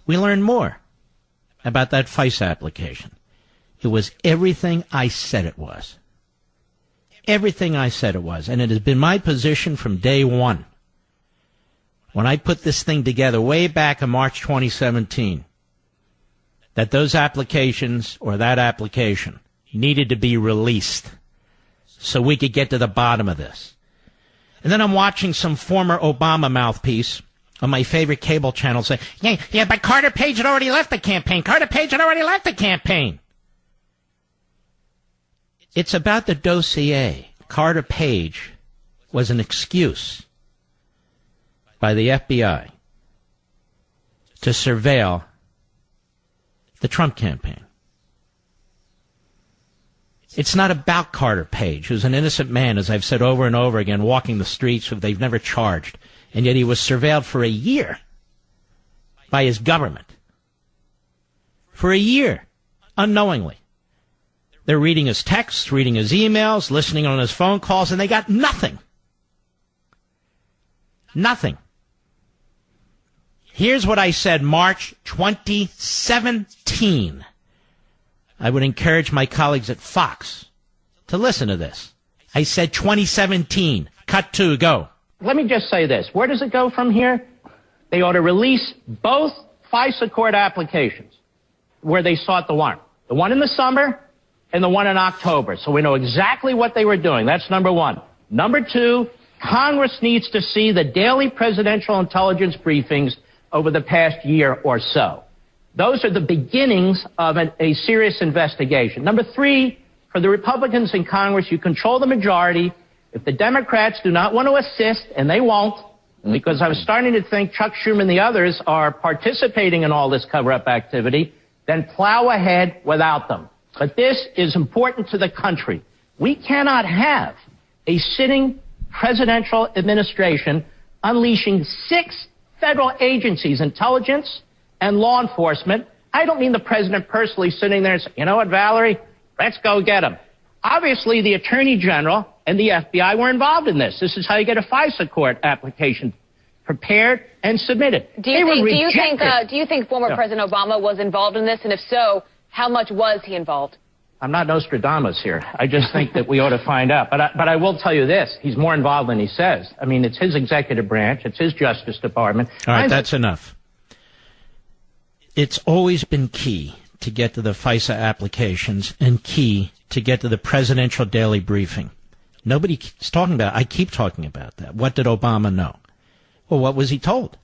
we learned more about that FISA application. It was everything I said it was. Everything I said it was. And it has been my position from day one, when I put this thing together way back in March 2017, that those applications, or that application, needed to be released so we could get to the bottom of this. And then I'm watching some former Obama mouthpiece on my favorite cable channel say, yeah, but Carter Page had already left the campaign. Carter Page had already left the campaign. It's about the dossier. Carter Page was an excuse by the FBI to surveil the Trump campaign. It's not about Carter Page, who's an innocent man, as I've said over and over again, walking the streets who they've never charged, and yet he was surveilled for a year by his government. For a year, unknowingly. They're reading his texts, reading his emails, listening on his phone calls, and they got nothing. Nothing. Here's what I said March 2017. I would encourage my colleagues at Fox to listen to this. I said 2017. Cut 2, go. Let me just say this. Where does it go from here? They ought to release both FISA court applications where they sought the warrant. The one in the summer and the one in October. So we know exactly what they were doing. That's number one. Number two, Congress needs to see the daily presidential intelligence briefings over the past year or so. Those are the beginnings of a serious investigation. Number three, for the Republicans in Congress, you control the majority. If the Democrats do not want to assist, and they won't, because I was starting to think Chuck Schumer and the others are participating in all this cover-up activity, then plow ahead without them. But this is important to the country. We cannot have a sitting presidential administration unleashing 6 federal agencies, intelligence and law enforcement. I don't mean the president personally sitting there and saying, you know what, Valerie, let's go get him. Obviously, the Attorney General and the FBI were involved in this. This is how you get a FISA court application prepared and submitted. Do you think former President Obama was involved in this? And if so, how much was he involved? I'm not Nostradamus here. I just think that we ought to find out. But I will tell you this. He's more involved than he says. I mean, it's his executive branch. It's his Justice Department. All right, that's enough. It's always been key to get to the FISA applications and key to get to the presidential daily briefing. Nobody's talking about it. I keep talking about that. What did Obama know? Well, what was he told?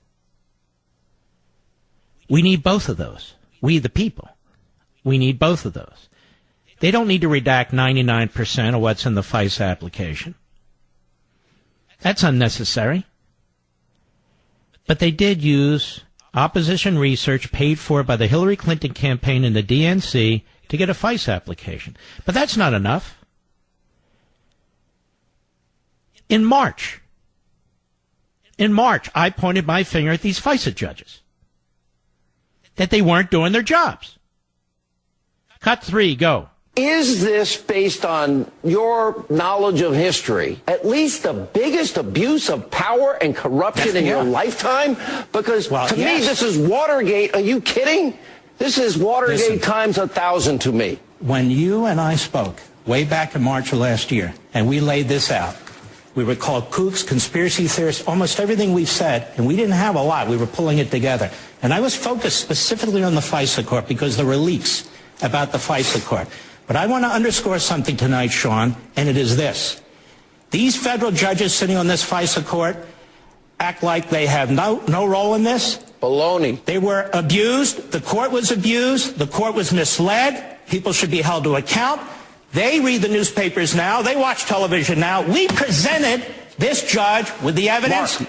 We need both of those. We, the people. We need both of those. They don't need to redact 99% of what's in the FISA application. That's unnecessary. But they did use opposition research paid for by the Hillary Clinton campaign and the DNC to get a FISA application. But that's not enough. In March, I pointed my finger at these FISA judges, that they weren't doing their jobs. Cut 3, go. Is this, based on your knowledge of history, at least the biggest abuse of power and corruption in your lifetime? Because to me, this is Watergate. Are you kidding? This is Watergate times 1,000 to me. When you and I spoke way back in March of last year, and we laid this out, we were called kooks, conspiracy theorists, almost everything we've said, and we didn't have a lot. We were pulling it together. And I was focused specifically on the FISA court because there were leaks about the FISA court. But I want to underscore something tonight, Sean, and it is this. These federal judges sitting on this FISA court act like they have no role in this. Baloney. They were abused. The court was abused. The court was misled. People should be held to account. They read the newspapers now. They watch television now. We presented this judge with the evidence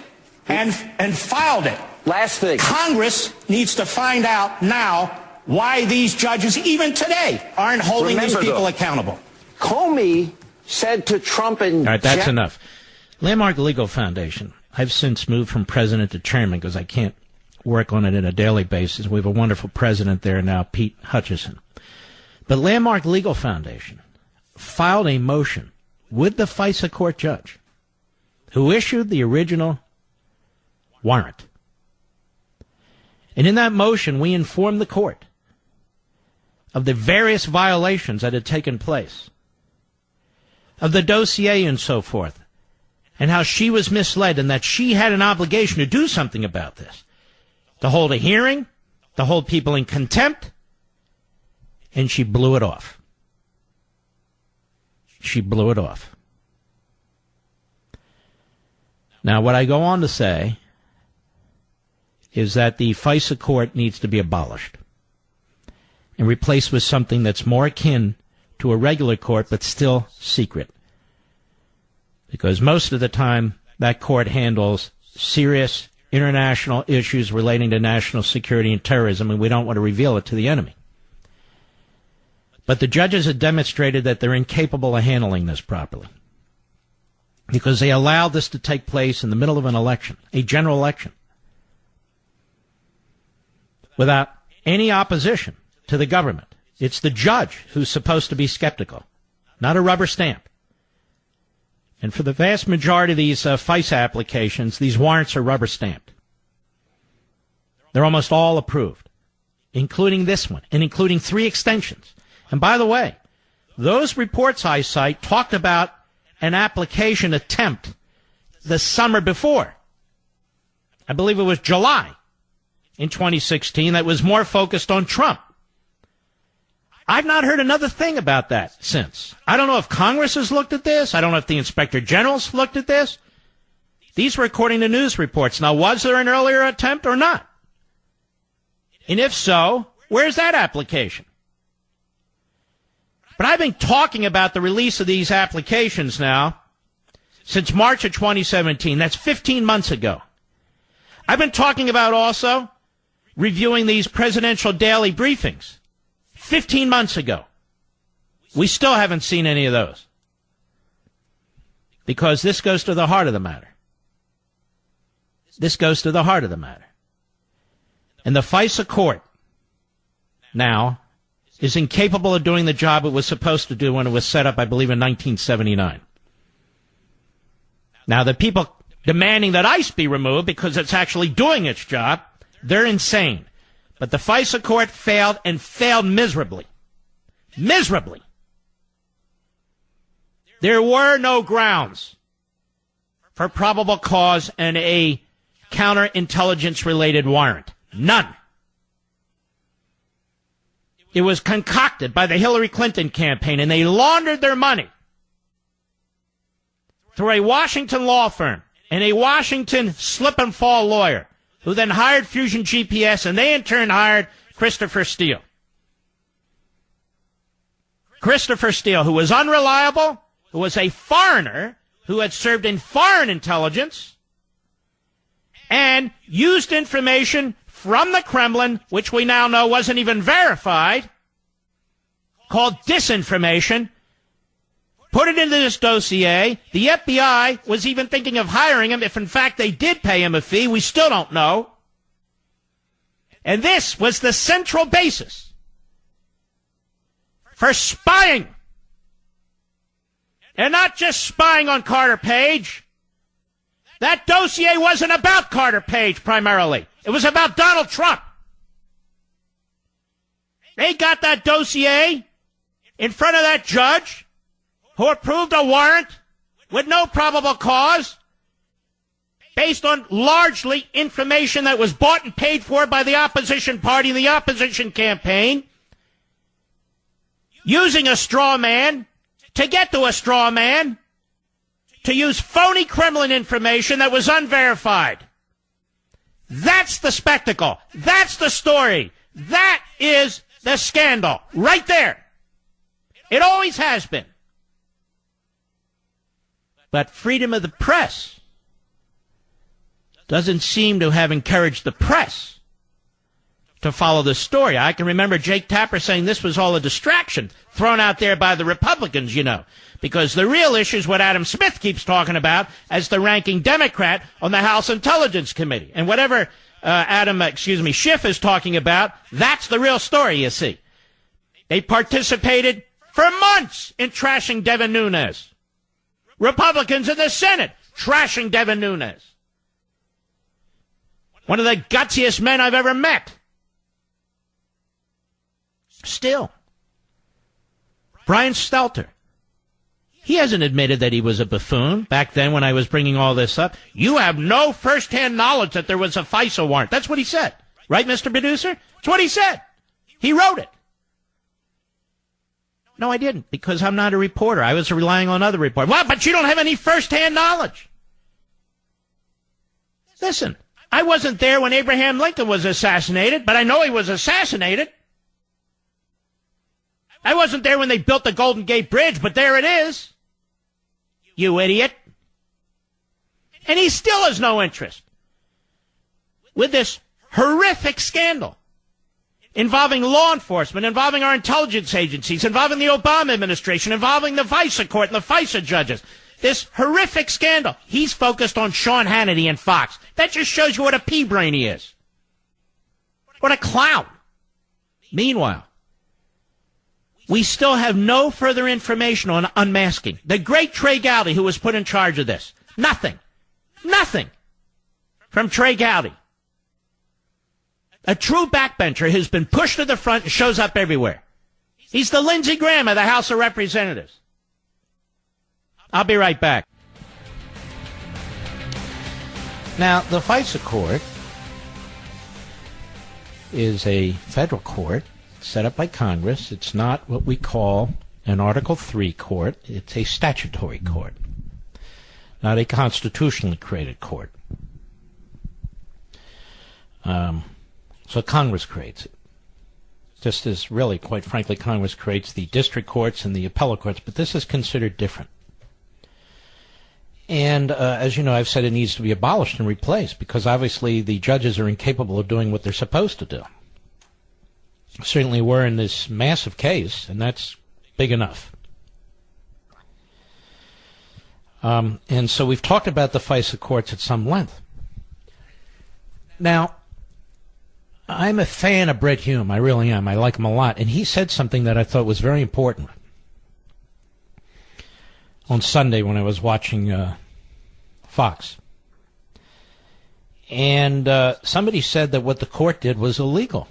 and filed it. Last thing. Congress needs to find out now why these judges, even today, aren't holding these people accountable. Comey said to Trump and... All right, that's enough. Landmark Legal Foundation. I've since moved from president to chairman because I can't work on it on a daily basis. We have a wonderful president there now, Pete Hutchison. But Landmark Legal Foundation filed a motion with the FISA court judge who issued the original warrant. And in that motion, we informed the court of the various violations that had taken place, of the dossier and so forth, and how she was misled and that she had an obligation to do something about this, to hold a hearing, to hold people in contempt, and she blew it off. She blew it off. Now, what I go on to say is that the FISA court needs to be abolished and replaced with something that's more akin to a regular court, but still secret. Because most of the time, that court handles serious international issues relating to national security and terrorism, and we don't want to reveal it to the enemy. But the judges have demonstrated that they're incapable of handling this properly, because they allowed this to take place in the middle of an election, a general election, without any opposition to the government. It's the judge who's supposed to be skeptical, not a rubber stamp. And for the vast majority of these FISA applications, these warrants are rubber stamped. They're almost all approved, including this one, and including 3 extensions. And by the way, those reports I cite talked about an application attempt the summer before. I believe it was July in 2016 that was more focused on Trump. I've not heard another thing about that since. I don't know if Congress has looked at this. I don't know if the Inspector General's looked at this. These were according to news reports. Now, was there an earlier attempt or not? And if so, where's that application? But I've been talking about the release of these applications now since March of 2017. That's 15 months ago. I've been talking about also reviewing these presidential daily briefings 15 months ago. We still haven't seen any of those, because this goes to the heart of the matter. This goes to the heart of the matter. And the FISA court now is incapable of doing the job it was supposed to do when it was set up, I believe, in 1979. Now, the people demanding that ICE be removed because it's actually doing its job, they're insane. But the FISA court failed, and failed miserably. Miserably. There were no grounds for probable cause and a counterintelligence-related warrant. None. It was concocted by the Hillary Clinton campaign, and they laundered their money through a Washington law firm and a Washington slip-and-fall lawyer, who then hired Fusion GPS, and they in turn hired Christopher Steele. Christopher Steele, who was unreliable, who was a foreigner, who had served in foreign intelligence, and used information from the Kremlin, which we now know wasn't even verified, called disinformation, put it into this dossier. The FBI was even thinking of hiring him. If in fact they did pay him a fee, we still don't know. And this was the central basis for spying. And not just spying on Carter Page. That dossier wasn't about Carter Page primarily. It was about Donald Trump. They got that dossier in front of that judge who approved a warrant with no probable cause based on largely information that was bought and paid for by the opposition party, the opposition campaign, using a straw man to get to a straw man, to use phony Kremlin information that was unverified. That's the spectacle. That's the story. That is the scandal right there. It always has been. But freedom of the press doesn't seem to have encouraged the press to follow the story. I can remember Jake Tapper saying this was all a distraction thrown out there by the Republicans, you know, because the real issue is what Adam Smith keeps talking about as the ranking Democrat on the House Intelligence Committee. And whatever Schiff is talking about, that's the real story, you see. They participated for months in trashing Devin Nunes. Republicans in the Senate trashing Devin Nunes. One of the gutsiest men I've ever met. Still. Brian Stelter. He hasn't admitted that he was a buffoon back then when I was bringing all this up. You have no first-hand knowledge that there was a FISA warrant. That's what he said. Right, Mr. Producer? That's what he said. He wrote it. No, I didn't, because I'm not a reporter. I was relying on other reporters. Well, but you don't have any first-hand knowledge. Listen, I wasn't there when Abraham Lincoln was assassinated, but I know he was assassinated. I wasn't there when they built the Golden Gate Bridge, but there it is. You idiot. And he still has no interest with this horrific scandal involving law enforcement, involving our intelligence agencies, involving the Obama administration, involving the FISA court and the FISA judges. This horrific scandal. He's focused on Sean Hannity and Fox. That just shows you what a pea-brain he is. What a clown. Meanwhile, we still have no further information on unmasking. The great Trey Gowdy, who was put in charge of this. Nothing. Nothing from Trey Gowdy. A true backbencher who's been pushed to the front and shows up everywhere. He's the Lindsey Graham of the House of Representatives. I'll be right back. Now, the FISA court is a federal court set up by Congress. It's not what we call an Article III court. It's a statutory court, not a constitutionally created court. So Congress creates it. Just as really, quite frankly, Congress creates the district courts and the appellate courts, but this is considered different. And as you know, I've said it needs to be abolished and replaced because obviously the judges are incapable of doing what they're supposed to do. Certainly we're in this massive case, and that's big enough. And so we've talked about the FISA courts at some length. Now, I'm a fan of Brett Hume. I really am. I like him a lot. And he said something that I thought was very important on Sunday when I was watching Fox. And somebody said that what the court did was illegal.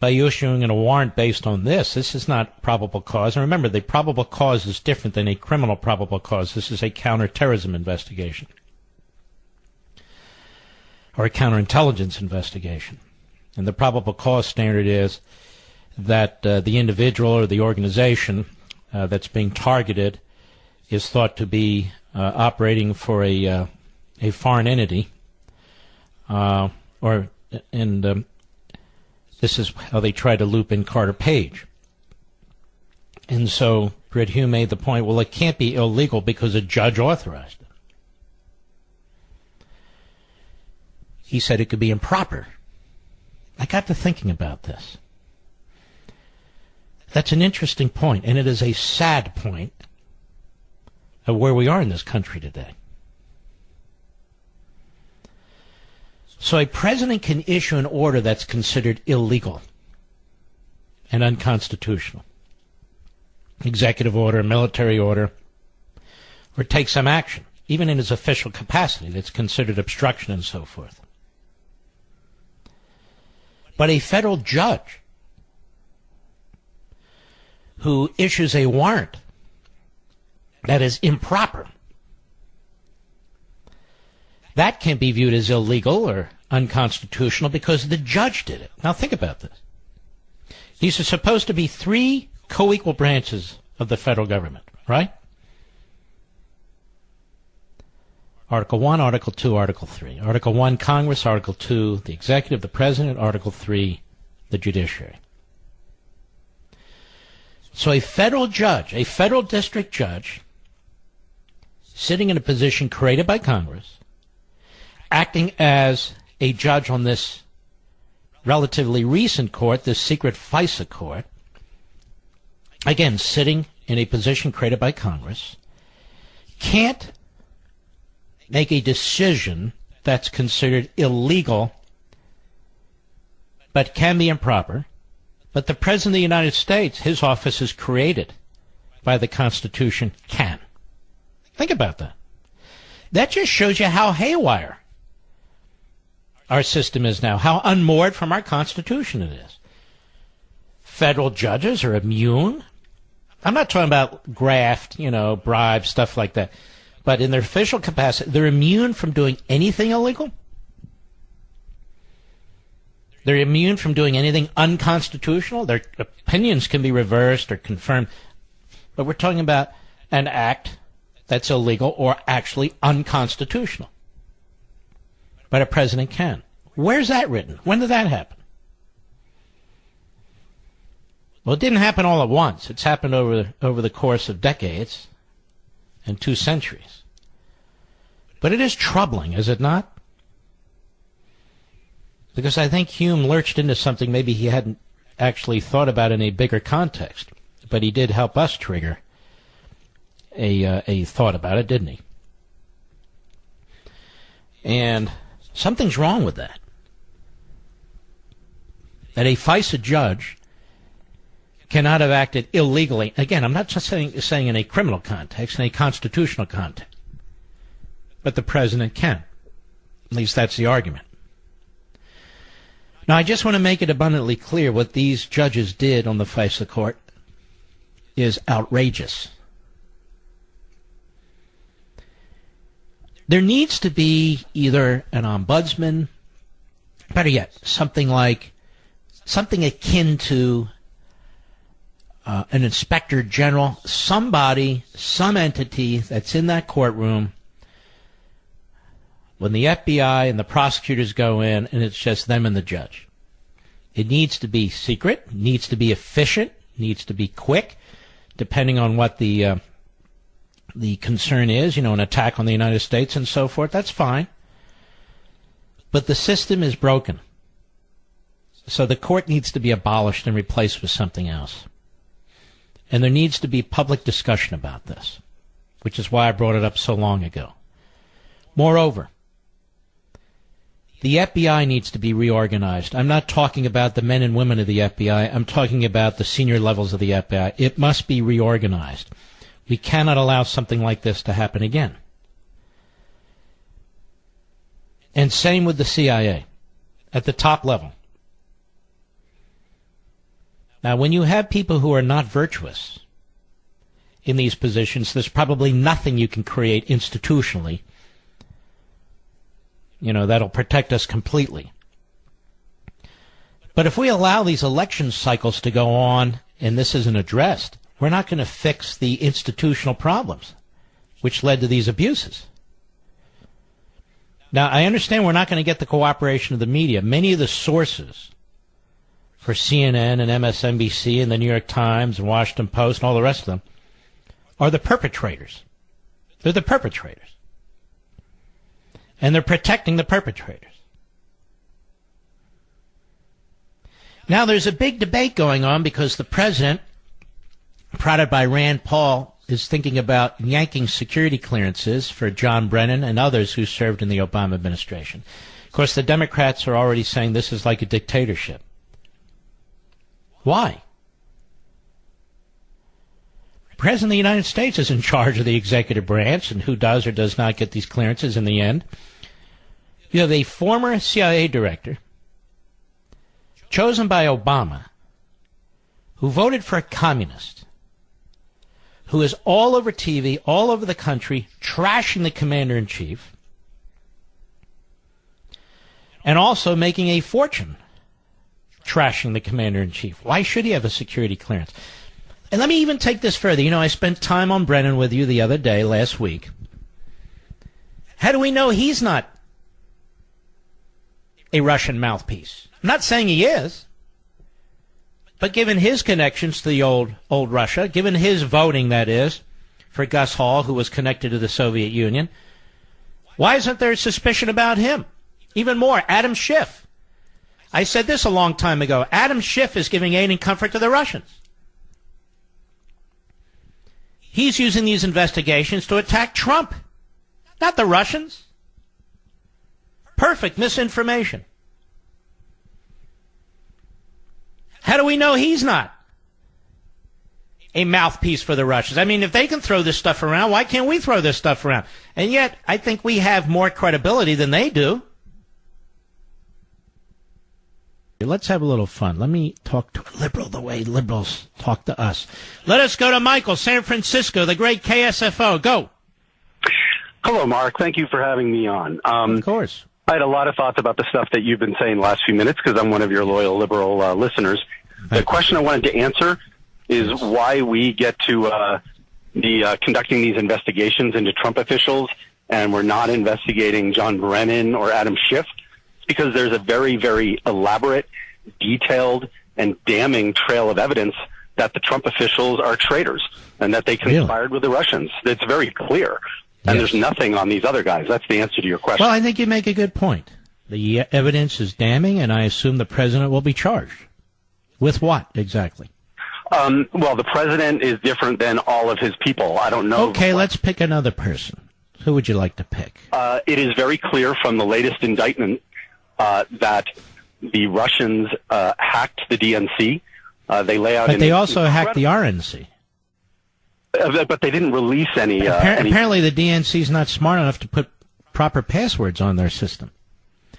By issuing a warrant based on this is not probable cause. And remember, the probable cause is different than a criminal probable cause. This is a counterterrorism investigation. Or a counterintelligence investigation. And the probable cause standard is that the individual or the organization that's being targeted is thought to be operating for a foreign entity, this is how they try to loop in Carter Page. And so Brett Hume made the point, well, it can't be illegal because a judge authorized it. He said it could be improper. I got to thinking about this. That's an interesting point, and it is a sad point of where we are in this country today. So a president can issue an order that's considered illegal and unconstitutional. Executive order, military order, or take some action, even in his official capacity that's considered obstruction and so forth. But a federal judge who issues a warrant that is improper, that can be viewed as illegal or unconstitutional because the judge did it. Now think about this. These are supposed to be three co-equal branches of the federal government, right? Article 1, Article 2, Article 3. Article 1, Congress. Article 2, the executive, the president. Article 3, the judiciary. So a federal judge, a federal district judge, sitting in a position created by Congress, acting as a judge on this relatively recent court, this secret FISA court, again, sitting in a position created by Congress, can't make a decision that's considered illegal but can be improper. But the President of the United States, his office is created by the Constitution, can. Think about that. That just shows you how haywire our system is now, how unmoored from our Constitution it is. Federal judges are immune. I'm not talking about graft, bribe, stuff like that. But in their official capacity, they're immune from doing anything illegal. They're immune from doing anything unconstitutional. Their opinions can be reversed or confirmed. But we're talking about an act that's illegal or actually unconstitutional. But a president can. Where's that written? When did that happen? Well, it didn't happen all at once. It's happened over the course of decades and 2 centuries. But it is troubling, is it not? Because I think Hume lurched into something maybe he hadn't actually thought about in a bigger context. But he did help us trigger a thought about it, didn't he? And something's wrong with that. That a FISA judge cannot have acted illegally. Again, I'm not just saying in a criminal context, in a constitutional context. But the president can. At least that's the argument. Now, I just want to make it abundantly clear what these judges did on the FISA court is outrageous. There needs to be either an ombudsman, better yet, something akin to an inspector general, somebody, some entity that's in that courtroom when the FBI and the prosecutors go in and it's just them and the judge. It needs to be secret, needs to be efficient, needs to be quick, depending on what the concern is, an attack on the United States and so forth. That's fine. But the system is broken. So the court needs to be abolished and replaced with something else. And there needs to be public discussion about this, which is why I brought it up so long ago. Moreover, the FBI needs to be reorganized. I'm not talking about the men and women of the FBI. I'm talking about the senior levels of the FBI. It must be reorganized. We cannot allow something like this to happen again. And same with the CIA at the top level. Now, when you have people who are not virtuous in these positions, there's probably nothing you can create institutionally, that'll protect us completely. But if we allow these election cycles to go on and this isn't addressed, we're not going to fix the institutional problems which led to these abuses. Now, I understand we're not going to get the cooperation of the media. Many of the sources for CNN and MSNBC and the New York Times and Washington Post and all the rest of them are the perpetrators. They're the perpetrators. And they're protecting the perpetrators. Now, there's a big debate going on because the president, prodded by Rand Paul, is thinking about yanking security clearances for John Brennan and others who served in the Obama administration. Of course, the Democrats are already saying this is like a dictatorship. Why? The President of the United States is in charge of the executive branch and who does or does not get these clearances in the end. You have a former CIA director chosen by Obama who voted for a communist, who is all over TV, all over the country, trashing the commander-in-chief, and also making a fortune trashing the commander-in-chief. Why should he have a security clearance? And let me even take this further. I spent time on Brennan with you the other day, last week. How do we know he's not a Russian mouthpiece? I'm not saying he is. But given his connections to the old Russia, given his voting, that is, for Gus Hall, who was connected to the Soviet Union, why isn't there suspicion about him? Even more, Adam Schiff. I said this a long time ago. Adam Schiff is giving aid and comfort to the Russians. He's using these investigations to attack Trump, not the Russians. Perfect misinformation. How do we know he's not a mouthpiece for the Russians? I mean, if they can throw this stuff around, why can't we throw this stuff around? And yet, I think we have more credibility than they do. Let's have a little fun. Let me talk to a liberal the way liberals talk to us. Let us go to Michael, San Francisco, the great KSFO. Go. Hello, Mark. Thank you for having me on. Of course. I had a lot of thoughts about the stuff that you've been saying the last few minutes because I'm one of your loyal liberal listeners. The question I wanted to answer is why we get to be conducting these investigations into Trump officials and we're not investigating John Brennan or Adam Schiff. It's because there's a very, very elaborate, detailed, and damning trail of evidence that the Trump officials are traitors and that they conspired with the Russians. It's very clear. And there's nothing on these other guys. That's the answer to your question. Well, I think you make a good point. The evidence is damning, and I assume the president will be charged. With what, exactly? Well, the president is different than all of his people. I don't know. Okay, let's pick another person. Who would you like to pick? It is very clear from the latest indictment that the Russians hacked the DNC. They lay out. But they also hacked the RNC. But they didn't release any. Apparently, the DNC is not smart enough to put proper passwords on their system.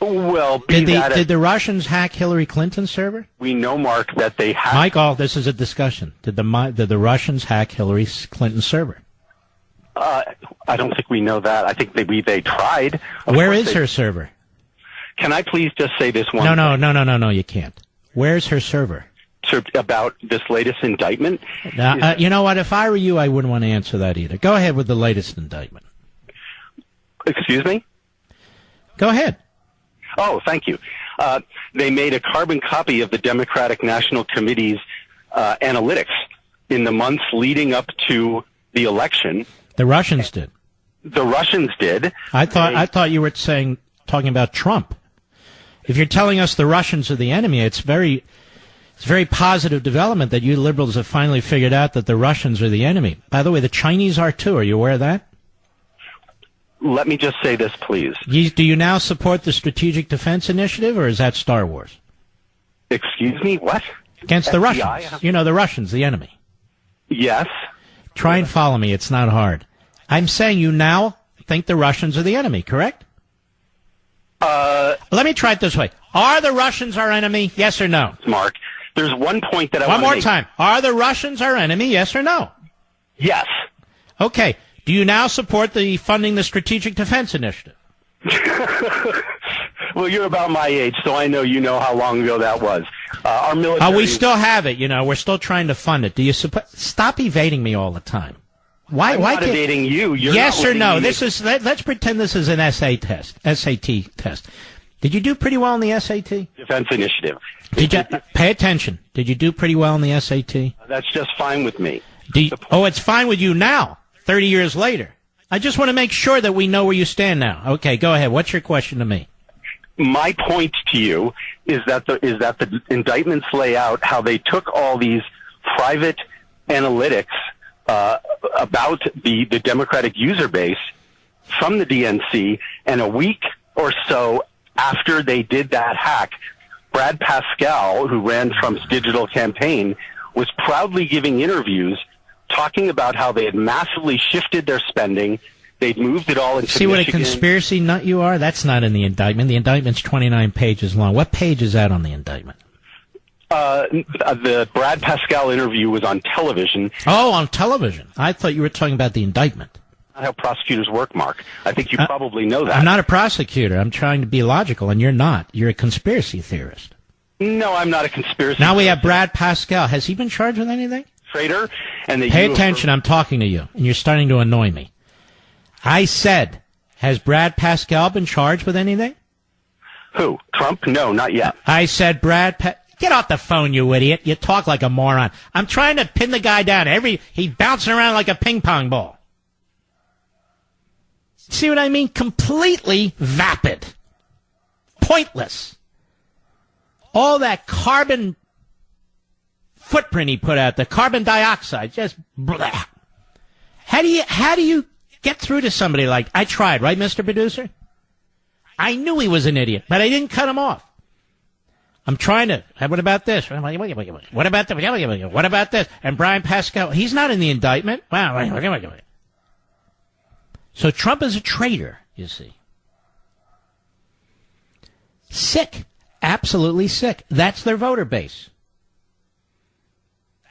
Well, did the Russians hack Hillary Clinton's server? We know, Mark, that they hacked. Michael, this is a discussion. Did the Russians hack Hillary Clinton's server? I don't think we know that. I think they tried. Where is her server? Can I please just say this one? No, you can't. Where's her server? About this latest indictment? Now, you know what? If I were you, I wouldn't want to answer that either. Go ahead with the latest indictment. Excuse me? Go ahead. Oh, thank you. They made a carbon copy of the Democratic National Committee's analytics in the months leading up to the election. The Russians did. The Russians did. I thought you were talking about Trump. If you're telling us the Russians are the enemy, it's very positive development that you liberals have finally figured out that the Russians are the enemy. By the way, the Chinese are too. Are you aware of that? Let me just say this, please. Do you now support the Strategic Defense Initiative, or is that Star Wars? Excuse me, what? Against the Russians. You know, the Russians, the enemy. Yes. Try and follow me. It's not hard. I'm saying you now think the Russians are the enemy, correct? Let me try it this way. Are the Russians our enemy? Yes or no? Mark, there's one point that I want to make. One more time. Are the Russians our enemy? Yes or no? Yes. Okay. Do you now support funding the Strategic Defense Initiative? Well, you're about my age, so I know you know how long ago that was. Our military. We still have it. You know, we're still trying to fund it. Do you stop evading me all the time? Why? I'm not evading you. You're yes not or no? me. Let's pretend this is an SAT test. Did you do pretty well in the SAT? Defense Initiative. Pay attention? Did you do pretty well in the SAT? That's just fine with me. It's fine with you now, 30 years later. I just want to make sure that we know where you stand now. Okay, go ahead. What's your question to me? My point to you is that the indictments lay out how they took all these private analytics about the Democratic user base from the DNC, and a week or so after they did that hack, Brad Pascal, who ran Trump's digital campaign, was proudly giving interviews talking about how they had massively shifted their spending. They'd moved it all into See Michigan. What a conspiracy nut you are? That's not in the indictment. The indictment's 29 pages long. What page is that on the indictment? The Brad Pascal interview was on television. Oh, on television. I thought you were talking about the indictment. Not how prosecutors work, Mark. I think you probably know that. I'm not a prosecutor. I'm trying to be logical, and you're not. You're a conspiracy theorist. No, I'm not a conspiracy Now we have Brad Pascal. Has he been charged with anything? Traitor. And Pay attention. I'm talking to you, and you're starting to annoy me. I said, has Brad Pascal been charged with anything? Who? Trump? No, not yet. I said Get off the phone, you idiot. You talk like a moron. I'm trying to pin the guy down. He's bouncing around like a ping pong ball. See what I mean? Completely vapid. Pointless. All that carbon footprint he put out, the carbon dioxide, just blah. How do you get through to somebody like, I tried, right, Mr. Producer? I knew he was an idiot, but I didn't cut him off. I'm trying to, what about this? What about that? What about this? And Brian Pascal, he's not in the indictment. Wow. So Trump is a traitor, you see. Sick. absolutely sick. That's their voter base.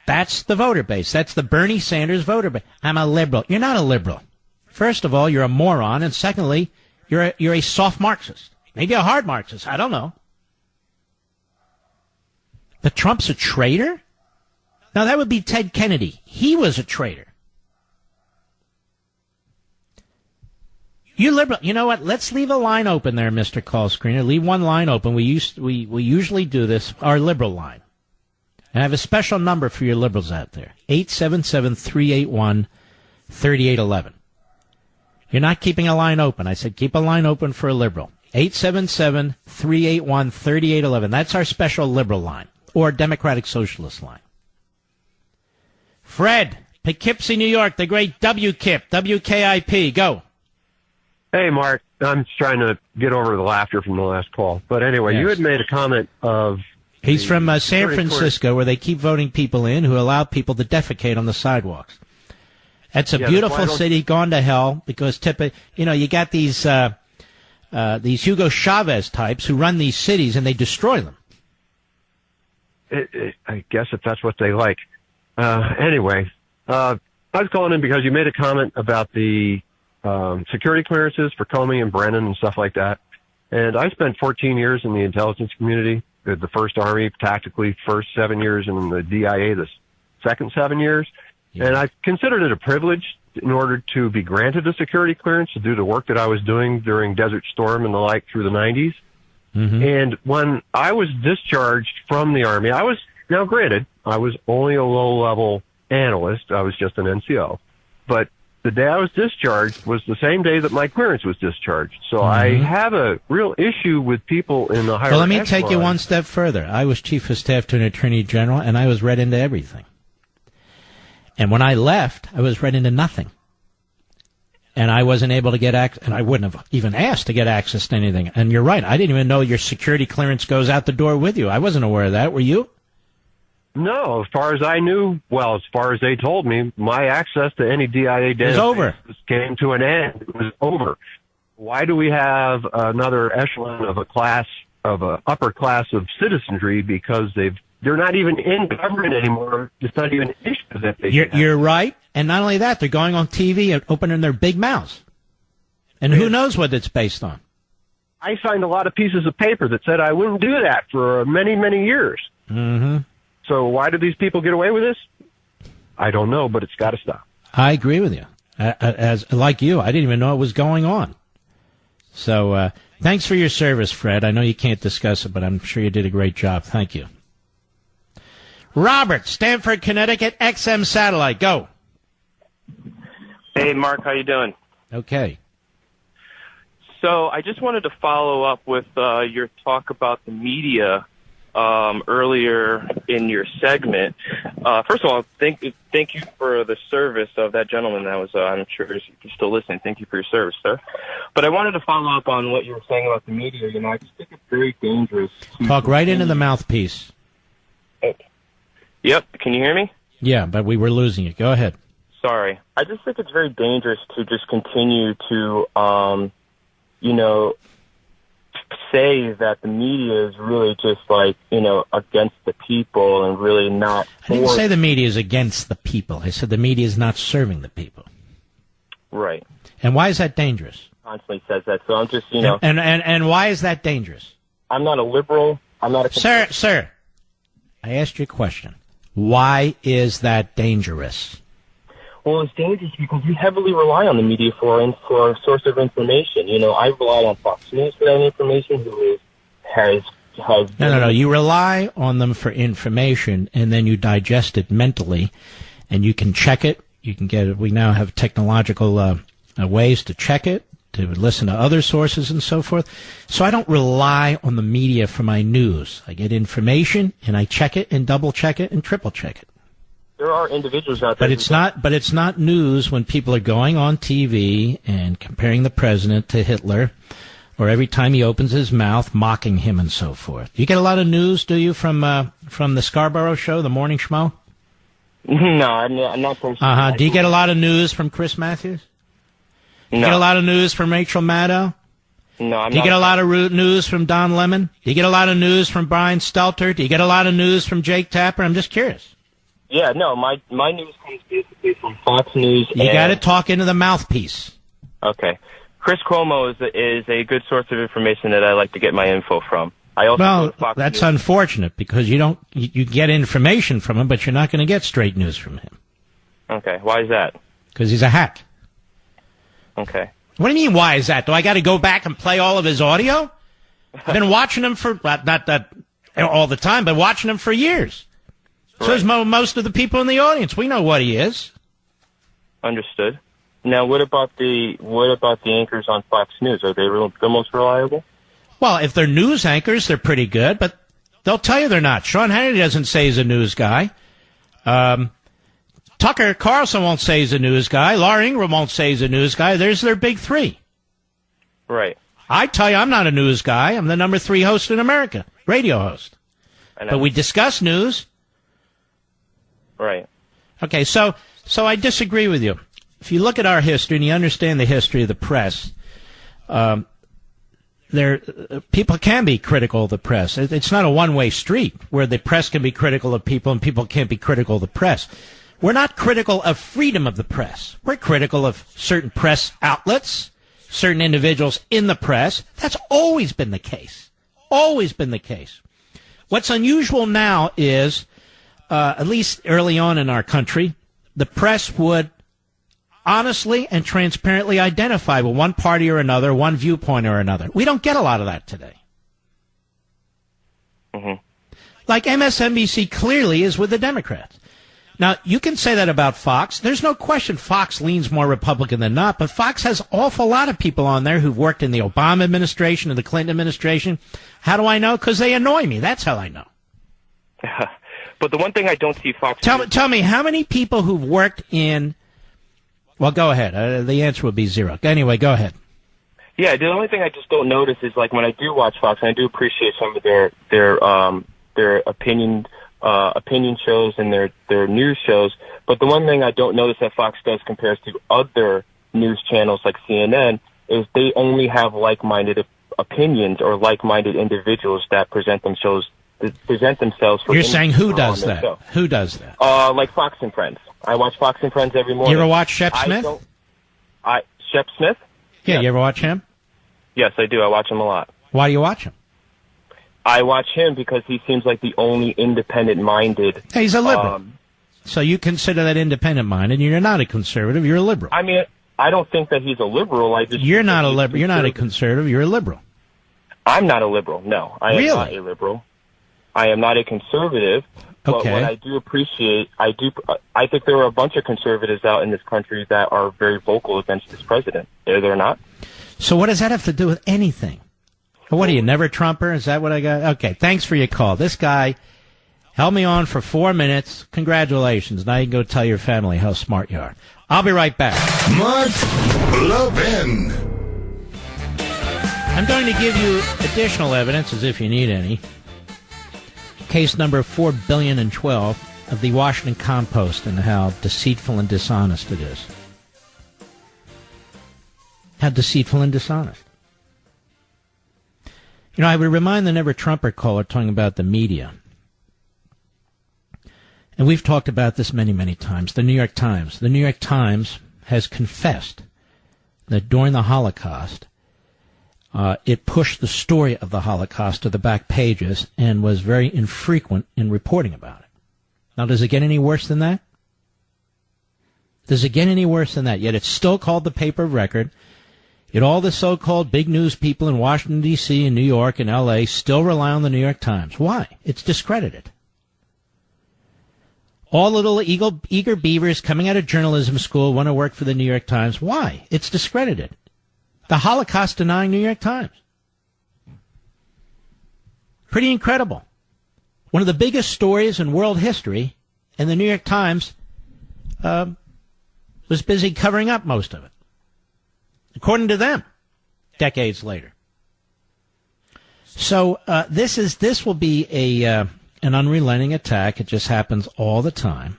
That's the voter base. That's the Bernie Sanders voter base. I'm a liberal. You're not a liberal. First of all, you're a moron, and secondly, you're a soft Marxist. Maybe a hard Marxist. I don't know. But Trump's a traitor? Now, that would be Ted Kennedy. He was a traitor. You liberal, you know what? Let's leave a line open there, Mr. Call Screener. Leave one line open. We usually do this, our liberal line. And I have a special number for your liberals out there. 877-381-3811. You're not keeping a line open. I said keep a line open for a liberal. 877-381-3811. That's our special liberal line. Or Democratic Socialist line. Fred, Poughkeepsie, New York, the great WKIP, WKIP. Go. Hey, Mark. I'm just trying to get over the laughter from the last call. But anyway, Yes. You had made a comment of... He's from San Francisco, where they keep voting people in who allow people to defecate on the sidewalks. It's a beautiful city gone to hell because, you got these Hugo Chavez types who run these cities and they destroy them. I guess if that's what they like. Anyway, I was calling in because you made a comment about the security clearances for Comey and Brennan and stuff like that. And I spent 14 years in the intelligence community, the first Army, tactically, first 7 years, and the DIA, the second 7 years. Yeah. And I considered it a privilege in order to be granted a security clearance to do the work that I was doing during Desert Storm and the like through the 90s. Mm-hmm. And when I was discharged from the Army, now granted, I was only a low-level analyst. I was just an NCO. But the day I was discharged was the same day that my clearance was discharged. So mm-hmm. I have a real issue with people in the higher Well, let me take you one step further. I was Chief of Staff to an Attorney General, and I was read into everything. And when I left, I was read into nothing. And I wasn't able to get access, and I wouldn't have even asked to get access to anything. And you're right, I didn't even know your security clearance goes out the door with you. I wasn't aware of that. Were you? No, as far as I knew, well, as far as they told me, my access to any DIA data came to an end. It was over. Why do we have another echelon of a upper class of citizenry? Because they're not even in government anymore. It's not even an issue that they You're right. And not only that, they're going on TV and opening their big mouths. And who knows what it's based on? I signed a lot of pieces of paper that said I wouldn't do that for many, many years. Mm-hmm. So why do these people get away with this? I don't know, but it's got to stop. I agree with you. Like you, I didn't even know it was going on. So thanks for your service, Fred. I know you can't discuss it, but I'm sure you did a great job. Thank you. Robert, Stamford, Connecticut, XM Satellite. Go. Hey, Mark. How you doing? Okay. So I just wanted to follow up with your talk about the media earlier in your segment. First of all, thank you for the service of that gentleman that was, I'm sure you're still listening. Thank you for your service, sir. But I wanted to follow up on what you were saying about the media. I just think it's very dangerous. Talk right into the mouthpiece. Yep. Can you hear me? Yeah, but we were losing you. Go ahead. Sorry. I just think it's very dangerous to just continue to, say that the media is really just against the people and really not. I didn't say the media is against the people. I said the media is not serving the people. Right. And why is that dangerous? Constantly says that. So I'm just, And why is that dangerous? I'm not a liberal. I'm not a... Sir, I asked you a question. Why is that dangerous? Well, it's dangerous because we heavily rely on the media for a source of information. I rely on Fox News for that information. No. You rely on them for information, and then you digest it mentally, and you can check it. You can get it. We now have technological ways to check it, to listen to other sources, and so forth. So I don't rely on the media for my news. I get information, and I check it, and double check it, and triple check it. There are individuals out there. But it's not news when people are going on TV and comparing the president to Hitler, or every time he opens his mouth, mocking him and so forth. You get a lot of news, do you, from the Scarborough Show, the Morning Schmo? No, I'm not personally. Do you get a lot of news from Chris Matthews? No. You get a lot of news from Rachel Maddow? No, I'm Do you not get a lot of news from Don Lemon? Do you get a lot of news from Brian Stelter? Do you get a lot of news from Jake Tapper? I'm just curious. Yeah, no, my news comes basically from Fox News. You got to talk into the mouthpiece. Okay. Chris Cuomo is a good source of information that I like to get my info from. I also go to Fox that's News. unfortunate because you get information from him, but you're not going to get straight news from him. Okay, why is that? Because he's a hack. Okay. What do you mean, why is that? Do I got to go back and play all of his audio? I've been watching him for, not that all the time, but watching him for years. So is most of the people in the audience. We know what he is. Understood. Now, what about the anchors on Fox News? Are they the most reliable? Well, if they're news anchors, they're pretty good, but they'll tell you they're not. Sean Hannity doesn't say he's a news guy. Tucker Carlson won't say he's a news guy. Laura Ingraham won't say he's a news guy. There's their big three. Right. I tell you, I'm not a news guy. I'm the number 3 host in America, radio host. But we discuss news. Right. Okay, so I disagree with you. If you look at our history and you understand the history of the press, people can be critical of the press. It's not a one-way street where the press can be critical of people and people can't be critical of the press. We're not critical of freedom of the press. We're critical of certain press outlets, certain individuals in the press. That's always been the case. Always been the case. What's unusual now is, at least early on in our country, the press would honestly and transparently identify with one party or another, one viewpoint or another. We don't get a lot of that today. Mm-hmm. Like MSNBC clearly is with the Democrats. Now, you can say that about Fox. There's no question Fox leans more Republican than not, but Fox has an awful lot of people on there who've worked in the Obama administration and the Clinton administration. How do I know? Because they annoy me. That's how I know. But the one thing I don't see Fox... Tell me, how many people who've worked in... Well, go ahead. The answer would be 0. Anyway, go ahead. Yeah, the only thing I just don't notice is, like, when I do watch Fox, and I do appreciate some of their opinion shows and their news shows, but the one thing I don't notice that Fox does compared to other news channels like CNN is they only have like-minded opinions or like-minded individuals that present themselves for... You're saying who does that? Who does that? Like Fox and Friends. I watch Fox and Friends every morning. You ever watch Shep Smith? Shep Smith? Yeah, you ever watch him? Yes, I do. I watch him a lot. Why do you watch him? I watch him because he seems like the only independent-minded... Hey, he's a liberal. So you consider that independent-minded, and you're not a conservative, you're a liberal. I mean, I don't think that he's a liberal. You're not a liberal. You're not a conservative, you're a liberal. I'm not a liberal, no. I am not a liberal. I am not a conservative. But okay. What I do appreciate, I think there are a bunch of conservatives out in this country that are very vocal against this president. Are there not? So what does that have to do with anything? What are you, never Trumper? Is that what I got? Okay, thanks for your call. This guy held me on for 4 minutes. Congratulations. Now you can go tell your family how smart you are. I'll be right back. Mark Levin. I'm going to give you additional evidence, as if you need any. Case number 4,012,000,012 of the Washington Compost and how deceitful and dishonest it is. How deceitful and dishonest. You know, I would remind the Never Trumper caller talking about the media. And we've talked about this many, many times. The New York Times. The New York Times has confessed that during the Holocaust, it pushed the story of the Holocaust to the back pages and was very infrequent in reporting about it. Now, does it get any worse than that? Does it get any worse than that? Yet it's still called the paper of record. Yet all the so-called big news people in Washington, D.C., and New York, and L.A. still rely on the New York Times. Why? It's discredited. All little eager beavers coming out of journalism school want to work for the New York Times. Why? It's discredited. The Holocaust-denying New York Times. Pretty incredible. One of the biggest stories in world history, and the New York Times was busy covering up most of it. According to them, decades later. So this will be an unrelenting attack. It just happens all the time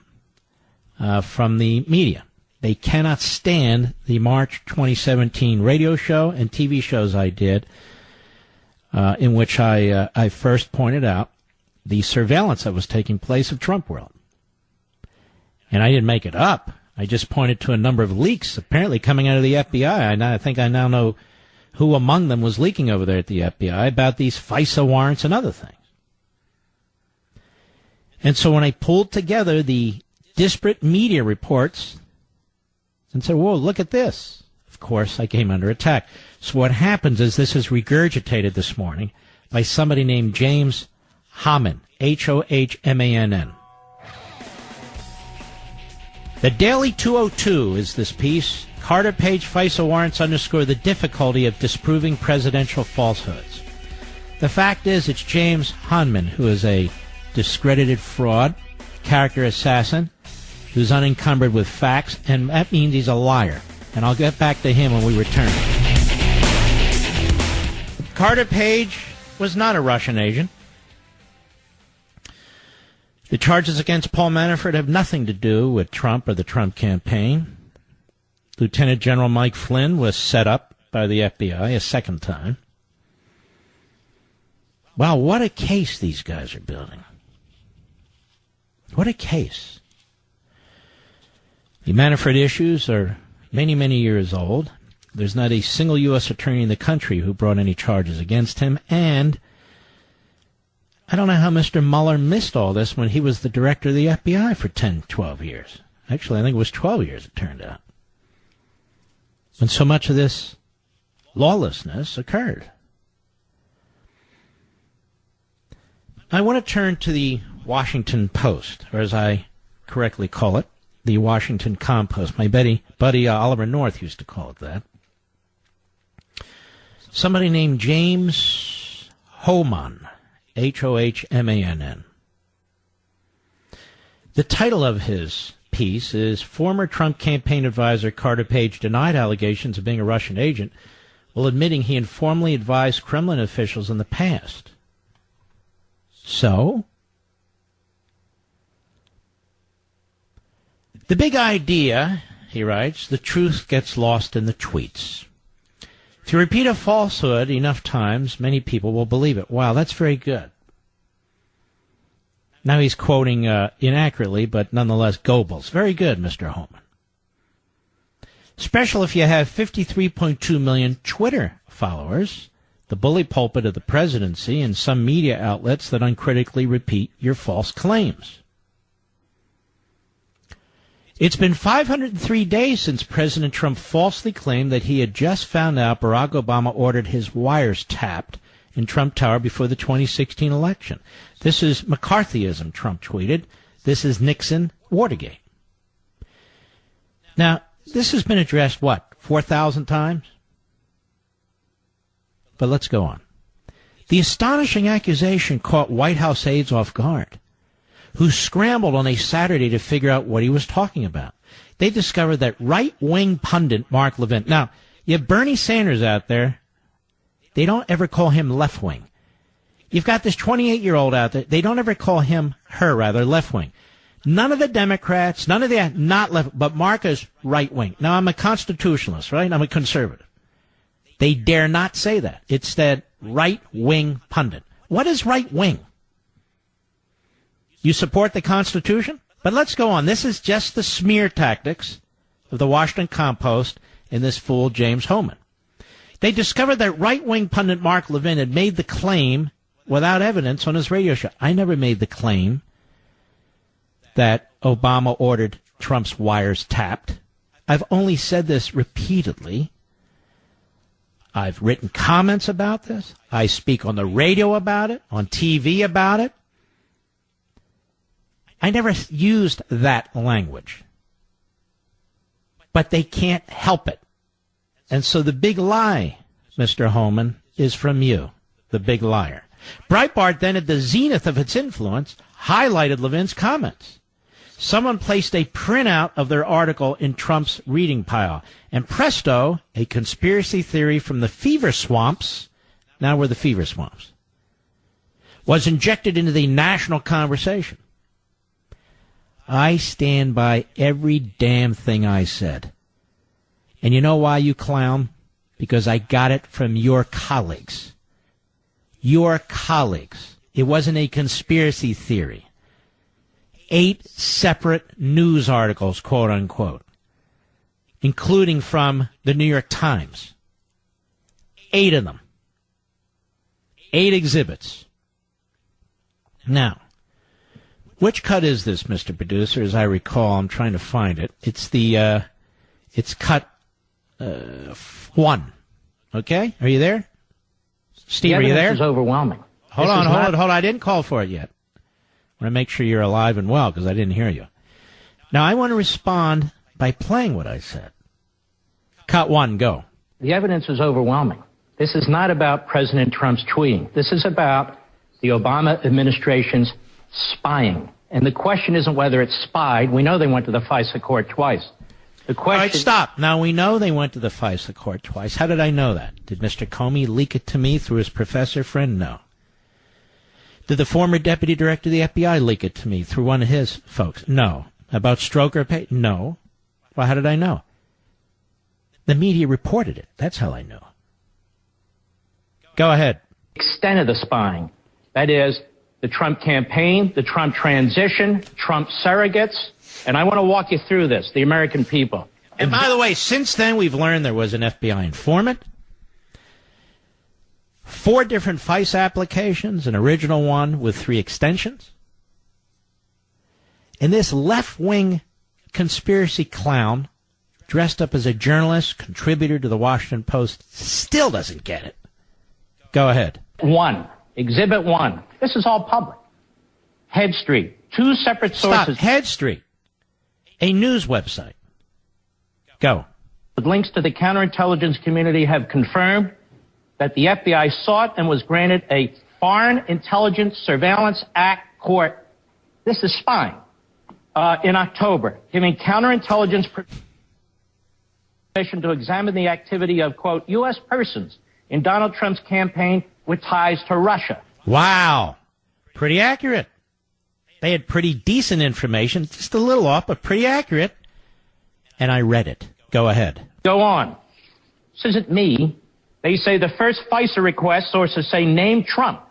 from the media. They cannot stand the March 2017 radio show and TV shows I did, in which I first pointed out the surveillance that was taking place of Trump World. And I didn't make it up. I just pointed to a number of leaks apparently coming out of the FBI. I think I now know who among them was leaking over there at the FBI about these FISA warrants and other things. And so when I pulled together the disparate media reports and said, whoa, look at this, of course, I came under attack. So what happens is this is regurgitated this morning by somebody named James Hohmann, Hohmann. The Daily 202 is this piece. Carter Page FISA warrants underscore the difficulty of disproving presidential falsehoods. The fact is, it's James Hohmann, who is a discredited fraud, character assassin, who's unencumbered with facts, and that means he's a liar. And I'll get back to him when we return. Carter Page was not a Russian agent. The charges against Paul Manafort have nothing to do with Trump or the Trump campaign. Lieutenant General Mike Flynn was set up by the FBI a second time. Wow, what a case these guys are building. What a case. The Manafort issues are many, many years old. There's not a single U.S. attorney in the country who brought any charges against him, and I don't know how Mr. Mueller missed all this when he was the director of the FBI for 10, 12 years. Actually, I think it was 12 years, it turned out. When so much of this lawlessness occurred. I want to turn to the Washington Post, or as I correctly call it, the Washington Compost. My buddy Oliver North used to call it that. Somebody named James Hohmann, Hohmann. The title of his piece is Former Trump Campaign Advisor Carter Page Denied Allegations of Being a Russian Agent while admitting he informally advised Kremlin officials in the past. So, the big idea, he writes, the truth gets lost in the tweets. If you repeat a falsehood enough times, many people will believe it. Wow, that's very good. Now he's quoting inaccurately, but nonetheless Goebbels. Very good, Mr. Hohmann. Special if you have 53.2 million Twitter followers, the bully pulpit of the presidency, and some media outlets that uncritically repeat your false claims. It's been 503 days since President Trump falsely claimed that he had just found out Barack Obama ordered his wires tapped in Trump Tower before the 2016 election. This is McCarthyism, Trump tweeted. This is Nixon Watergate. Now, this has been addressed, 4,000 times? But let's go on. The astonishing accusation caught White House aides off guard, who scrambled on a Saturday to figure out what he was talking about. They discovered that right-wing pundit Mark Levin. Now, you have Bernie Sanders out there. They don't ever call him left-wing. You've got this 28-year-old out there. They don't ever call him, left-wing. None of the Democrats, none of the, not left, but Mark is right-wing. Now, I'm a constitutionalist, right? I'm a conservative. They dare not say that. It's that right-wing pundit. What is right-wing? You support the Constitution? But let's go on. This is just the smear tactics of the Washington Compost and this fool James Hohmann. They discovered that right-wing pundit Mark Levin had made the claim without evidence on his radio show. I never made the claim that Obama ordered Trump's wires tapped. I've only said this repeatedly. I've written comments about this. I speak on the radio about it, on TV about it. I never used that language. But they can't help it. And so the big lie, Mr. Hohmann, is from you, the big liar. Breitbart, then at the zenith of its influence, highlighted Levin's comments. Someone placed a printout of their article in Trump's reading pile. And presto, a conspiracy theory from the fever swamps, now we're the fever swamps, was injected into the national conversation. I stand by every damn thing I said. And you know why, you clown? Because I got it from your colleagues. Your colleagues. It wasn't a conspiracy theory. 8 separate news articles, quote unquote, including from the New York Times. 8 of them. 8 exhibits. Now, which cut is this, Mr. Producer? As I recall, I'm trying to find it. It's the, it's cut 1. Okay? Are you there? Steve, are you there? The evidence is overwhelming. Hold on. I didn't call for it yet. I want to make sure you're alive and well, because I didn't hear you. Now, I want to respond by playing what I said. Cut 1, go. The evidence is overwhelming. This is not about President Trump's tweeting. This is about the Obama administration's spying. And the question isn't whether it's spied. We know they went to the FISA court twice. The question... All right, stop. Now, we know they went to the FISA court twice. How did I know that? Did Mr. Comey leak it to me through his professor friend? No. Did the former deputy director of the FBI leak it to me through one of his folks? No. About Stroker Pay? No. Well, how did I know? The media reported it. That's how I know. Go ahead. Extent of the spying. That is, the Trump campaign, the Trump transition, Trump surrogates. And I want to walk you through this, the American people. And by the way, since then, we've learned there was an FBI informant, 4 different FISA applications, an original one with 3 extensions. And this left-wing conspiracy clown, dressed up as a journalist, contributor to the Washington Post, still doesn't get it. Go ahead. 1. Exhibit 1. This is all public. Head Street. 2 separate sources. Stop. Head Street. A news website. Go. With links to the counterintelligence community have confirmed that the FBI sought and was granted a Foreign Intelligence Surveillance Act court. This is spying. In October, giving counterintelligence permission to examine the activity of, quote, U.S. persons in Donald Trump's campaign with ties to Russia. Wow. Pretty accurate. They had pretty decent information, just a little off, but pretty accurate. And I read it. Go ahead. Go on. This isn't me. They say the first FISA request, sources say, named Trump,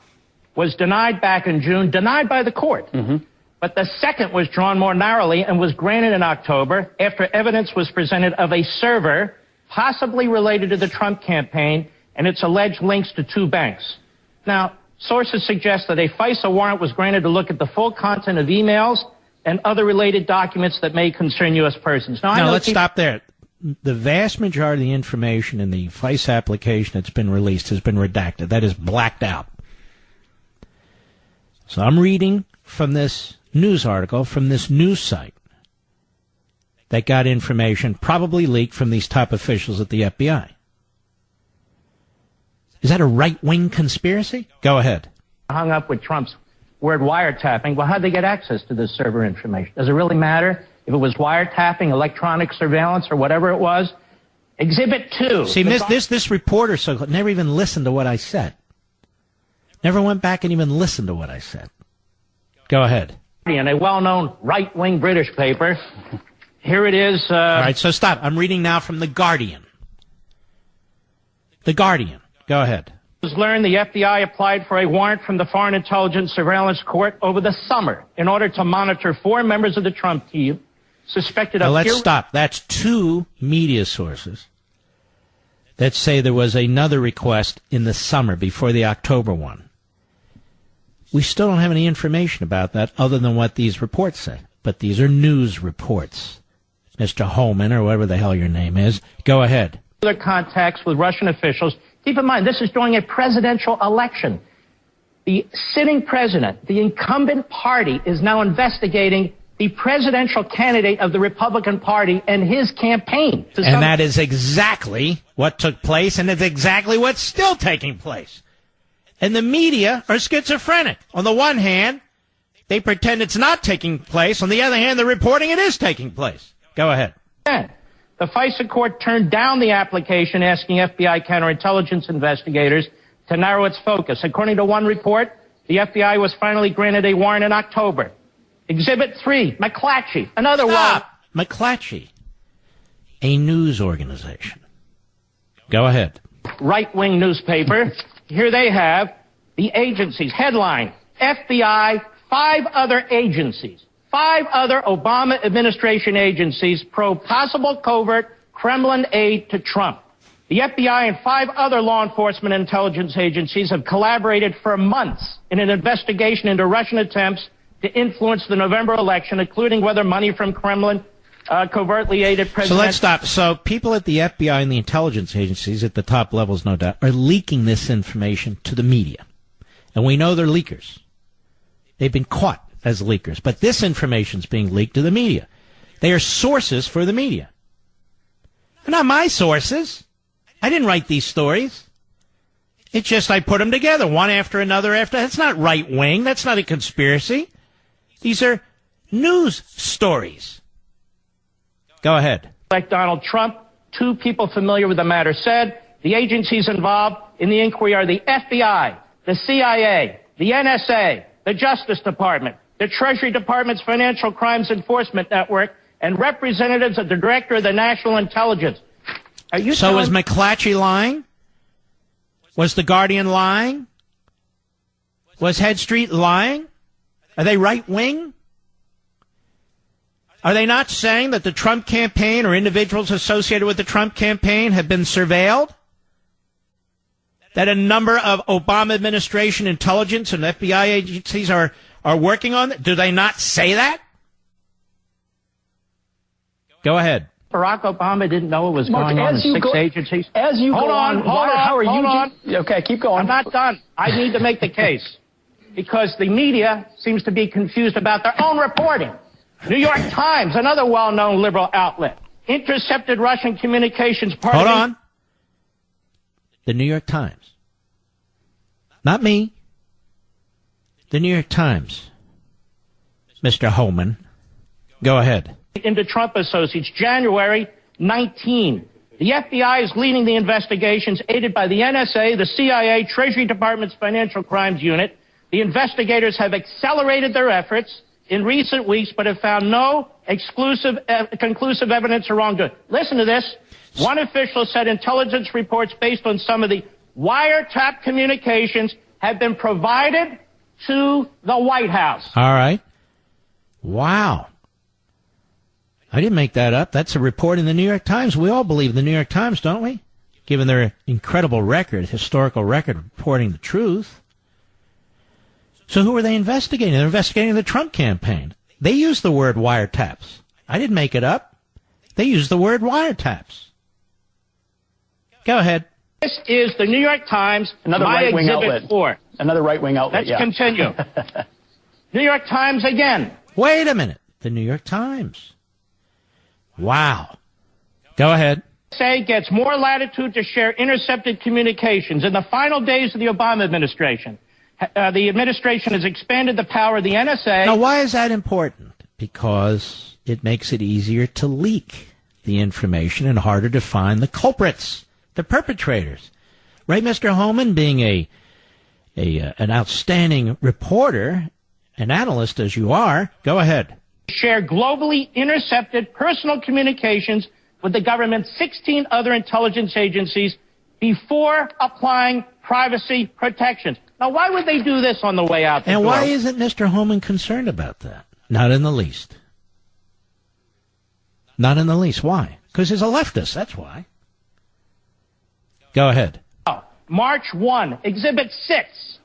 was denied back in June, denied by the court. Mm-hmm. But the second was drawn more narrowly and was granted in October after evidence was presented of a server possibly related to the Trump campaign and its alleged links to 2 banks. Now, sources suggest that a FISA warrant was granted to look at the full content of emails and other related documents that may concern U.S. persons. Now, let's stop there. The vast majority of the information in the FISA application that's been released has been redacted. That is blacked out. So I'm reading from this news article, from this news site, that got information probably leaked from these top officials at the FBI. Is that a right-wing conspiracy? Go ahead. Hung up with Trump's word wiretapping. Well, how'd they get access to this server information? Does it really matter if it was wiretapping, electronic surveillance, or whatever it was? Exhibit 2. See, this reporter never even listened to what I said. Never went back and even listened to what I said. Go ahead. In a well-known right-wing British paper, here it is. All right, so stop. I'm reading now from The Guardian. The Guardian. Go ahead. It was learned the FBI applied for a warrant from the Foreign Intelligence Surveillance Court over the summer in order to monitor 4 members of the Trump team suspected of... Now, let's stop. That's 2 media sources that say there was another request in the summer before the October one. We still don't have any information about that other than what these reports say. But these are news reports. Mr. Holman, or whatever the hell your name is, go ahead. Contacts with Russian officials. Keep in mind, this is during a presidential election. The sitting president, the incumbent party, is now investigating the presidential candidate of the Republican Party and his campaign. And that is exactly what took place, and it's exactly what's still taking place. And the media are schizophrenic. On the one hand, they pretend it's not taking place. On the other hand, they're reporting it is taking place. Go ahead. The FISA court turned down the application asking FBI counterintelligence investigators to narrow its focus. According to one report, the FBI was finally granted a warrant in October. Exhibit 3, McClatchy, another one. Stop! McClatchy, a news organization. Go ahead. Right-wing newspaper. Here they have the agencies. Headline, FBI, 5 other agencies, 5 other Obama administration agencies probe possible covert Kremlin aid to Trump. The FBI and 5 other law enforcement intelligence agencies have collaborated for months in an investigation into Russian attempts to influence the November election, including whether money from Kremlin covertly aided President. So let's stop. So people at the FBI and the intelligence agencies at the top levels, no doubt, are leaking this information to the media. And we know they're leakers. They've been caught as leakers. But this information is being leaked to the media. They are sources for the media. They're not my sources. I didn't write these stories. It's just I put them together, one after another after. That's not right wing. That's not a conspiracy. These are news stories. Go ahead. Like Donald Trump, 2 people familiar with the matter said the agencies involved in the inquiry are the FBI, the CIA, the NSA, the Justice Department, the Treasury Department's Financial Crimes Enforcement Network, and representatives of the Director of the National Intelligence. Are you So is McClatchy lying? Was The Guardian lying? Was Head Street lying? Are they right-wing? Are they not saying that the Trump campaign or individuals associated with the Trump campaign have been surveilled? That a number of Obama administration intelligence and FBI agencies are working on it? Do they not say that? Go ahead. Barack Obama didn't know it was going on in 6 agencies. As you hold go on, hold on. Okay, keep going. I'm not done. I need to make the case because the media seems to be confused about their own reporting. New York Times, another well-known liberal outlet, intercepted Russian communications. Hold on. The New York Times. Not me. The New York Times. Mr. Holman. Go ahead. Into Trump associates, January 19. The FBI is leading the investigations, aided by the NSA, the CIA, Treasury Department's Financial Crimes Unit. The investigators have accelerated their efforts in recent weeks, but have found no conclusive evidence of wrongdoing. Listen to this. One official said intelligence reports based on some of the wiretap communications have been provided to the White House. All right. Wow. I didn't make that up. That's a report in the New York Times. We all believe the New York Times, don't we? Given their incredible record, historical record of reporting the truth. So who are they investigating? They're investigating the Trump campaign. They use the word wiretaps. I didn't make it up. They use the word wiretaps. Go ahead. This is the New York Times, another right-wing outlet. 4. Another right-wing outlet, Let's continue. New York Times again. Wait a minute. The New York Times. Wow. Go ahead. NSA gets more latitude to share intercepted communications. In the final days of the Obama administration, the administration has expanded the power of the NSA. Now, why is that important? Because it makes it easier to leak the information and harder to find the culprits, the perpetrators. Right, Mr. Holman, being an outstanding reporter, an analyst as you are, go ahead. Share globally intercepted personal communications with the government's 16 other intelligence agencies before applying privacy protections. Now, why would they do this on the way out the door? And why isn't Mr. Holman concerned about that? Not in the least. Not in the least. Why? Because he's a leftist, that's why. Go ahead. March 1, Exhibit 6.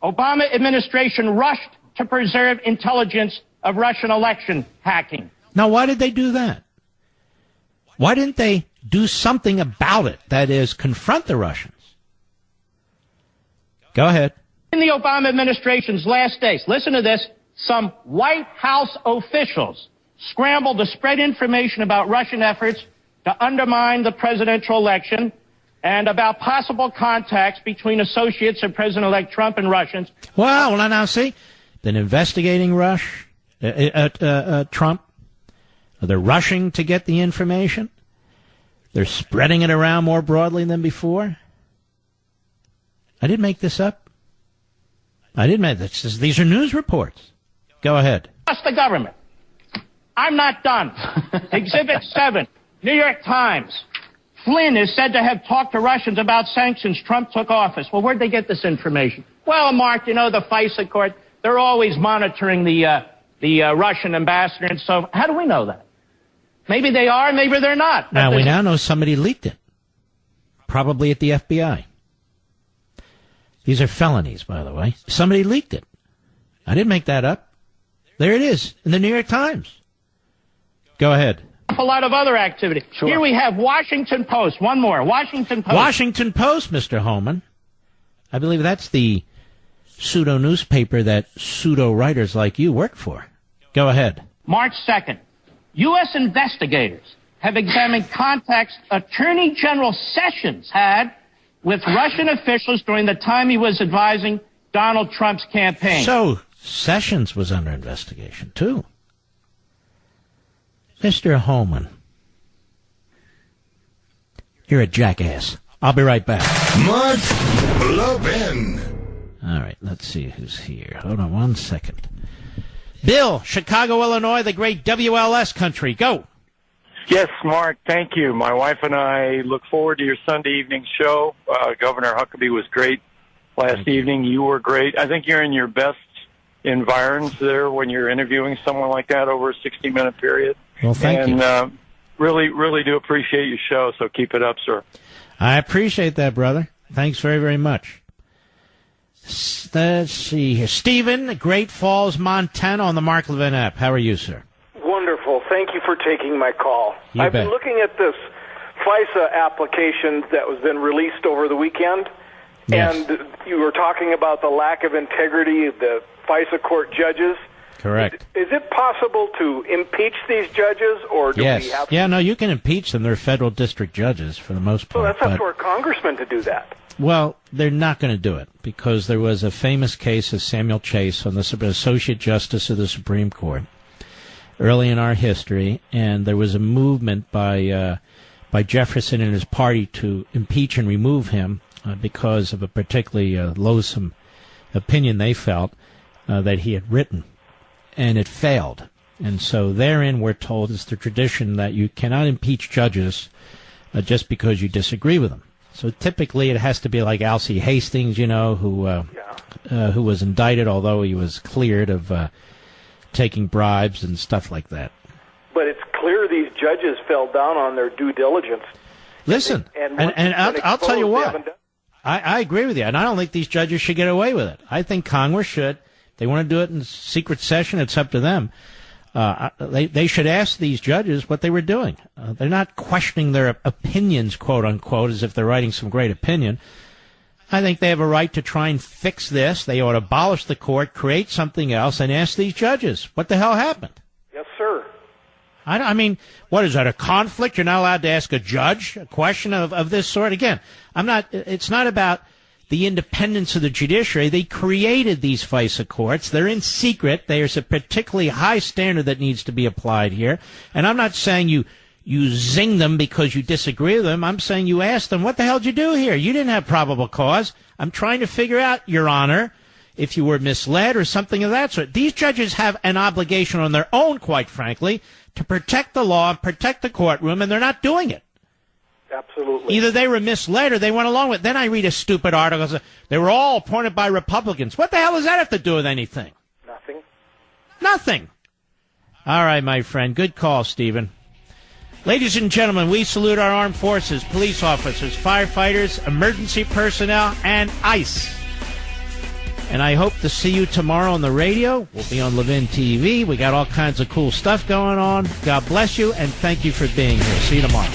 Obama administration rushed to preserve intelligence of Russian election hacking. Now, why did they do that? Why didn't they do something about it? That is, confront the Russians. Go ahead. In the Obama administration's last days, listen to this, some White House officials scrambled to spread information about Russian efforts to undermine the presidential election and about possible contacts between associates of President-elect Trump and Russians. Well, now see, been investigating Trump. They're rushing to get the information. They're spreading it around more broadly than before. I didn't make this up. I didn't make this. These are news reports. Go ahead. trust the government. I'm not done. Exhibit 7, New York Times. Flynn is said to have talked to Russians about sanctions. Trump took office. Well, where'd they get this information? Well, Mark, you know, the FISA court, they're always monitoring the Russian ambassador. And so how do we know that? Maybe they are, maybe they're not. Now, we now know somebody leaked it. Probably at the FBI. These are felonies, by the way. Somebody leaked it. I didn't make that up. There it is in the New York Times. Go ahead. A lot of other activity. Sure. Here we have Washington Post. One more. Washington Post. Washington Post, Mr. Holman. I believe that's the pseudo-newspaper that pseudo-writers like you work for. Go ahead. March 2nd. U.S. investigators have examined contacts Attorney General Sessions had with Russian officials during the time he was advising Donald Trump's campaign. So, Sessions was under investigation, too. Mr. Holman, you're a jackass. I'll be right back. Mark Levin. All right, let's see who's here. Hold on 1 second. Bill, Chicago, Illinois, the great WLS country. Go. Yes, Mark, thank you. My wife and I look forward to your Sunday evening show. Governor Huckabee was great last evening. You were great. I think you're in your best environs there when you're interviewing someone like that over a 60-minute period. Well, thank you. And really, really do appreciate your show, so keep it up, sir. I appreciate that, brother. Thanks very, very much. Let's see here. Stephen, Great Falls, Montana, on the Mark Levin app. How are you, sir? Wonderful. Thank you for taking my call. I've been looking at this FISA application that was then released over the weekend, and you were talking about the lack of integrity of the FISA court judges. Correct. Is it possible to impeach these judges, or do we have... Yeah, no, you can impeach them. They're federal district judges for the most part. Well, that's up to our congressmen to do that. Well, they're not going to do it because there was a famous case of Samuel Chase on the Associate Justice of the Supreme Court early in our history, and there was a movement by Jefferson and his party to impeach and remove him because of a particularly loathsome opinion they felt that he had written, and it failed. And so therein we're told it's the tradition that you cannot impeach judges just because you disagree with them. So typically it has to be like Alcee Hastings, you know, who was indicted, although he was cleared of taking bribes and stuff like that. But it's clear these judges fell down on their due diligence. Listen, and I'll tell you what, I agree with you, and I don't think these judges should get away with it. I think Congress should. They want to do it in secret session, it's up to them. They should ask these judges what they were doing. They're not questioning their opinions, quote unquote, as if they're writing some great opinion. I think they have a right to try and fix this. They ought to abolish the court, create something else, and ask these judges what the hell happened. Yes, sir. I mean, what is that, a conflict? You're not allowed to ask a judge a question of this sort? Again, it's not about the independence of the judiciary. They created these FISA courts. They're in secret. There's a particularly high standard that needs to be applied here. And I'm not saying you zing them because you disagree with them. I'm saying you ask them, what the hell did you do here? You didn't have probable cause. I'm trying to figure out, Your Honor, if you were misled or something of that sort. These judges have an obligation on their own, quite frankly, to protect the law and protect the courtroom, and they're not doing it. Absolutely. Either they were misled or they went along with it. Then I read a stupid article. They were all appointed by Republicans. What the hell does that have to do with anything? Nothing. Nothing. All right, my friend. Good call, Stephen. Ladies and gentlemen, we salute our armed forces, police officers, firefighters, emergency personnel, and ICE. And I hope to see you tomorrow on the radio. We'll be on Levin TV. We got all kinds of cool stuff going on. God bless you, and thank you for being here. See you tomorrow.